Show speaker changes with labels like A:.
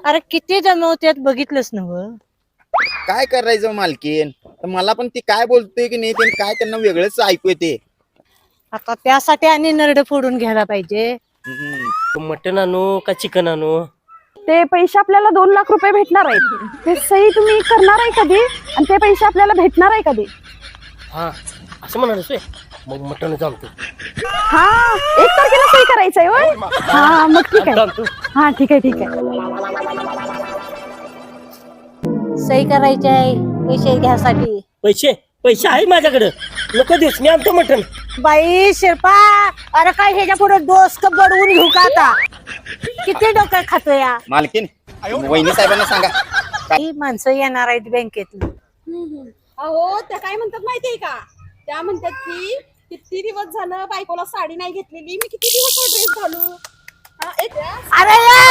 A: अरे किती जमवत्यात बघितलंच नव.
B: काय करायचं मालकीन, तर मला पण ती काय बोलते की नाही ते काय त्यांना वेगळंच ऐकू येते.
A: आता त्यासाठी आणि नरड फोडून घ्यायला पाहिजे.
C: मटन आणू का चिकन आणू?
D: ते पैसे आपल्याला 2 लाख रुपये भेटणार आहेत. ते सही तुम्ही करणार आहे कधी आणि ते पैसे आपल्याला भेटणार आहे कधी?
C: हा असं म्हणाल मग मटनच आणतो.
D: हा 1 तारखेला सही करायचंय होय. हा मग ठीक आहे.
C: आणतो.
D: हा ठीक आहे ठीक आहे.
A: सही करायची आहे पैसे घ्यासाठी.
C: पैसे पैसे आहे माझ्याकडे, नको देऊस, मी आणतो मटन.
A: बाई शिरपा, अरे काय ह्याच्या पुढे डोसक बडवून घेऊ का आता? किती डोकं खातो या.
B: मालकीन वहिनी साहेबांना सांगा.
A: ही माणसं येणार आहेत बँकेतली.
E: अहो त्या काय म्हणतात माहितीये का? त्या म्हणतात की किती दिवस झालं बायकोला साडी नाही घेतलेली, मी किती दिवस ड्रेस घालू.
A: अरे ये!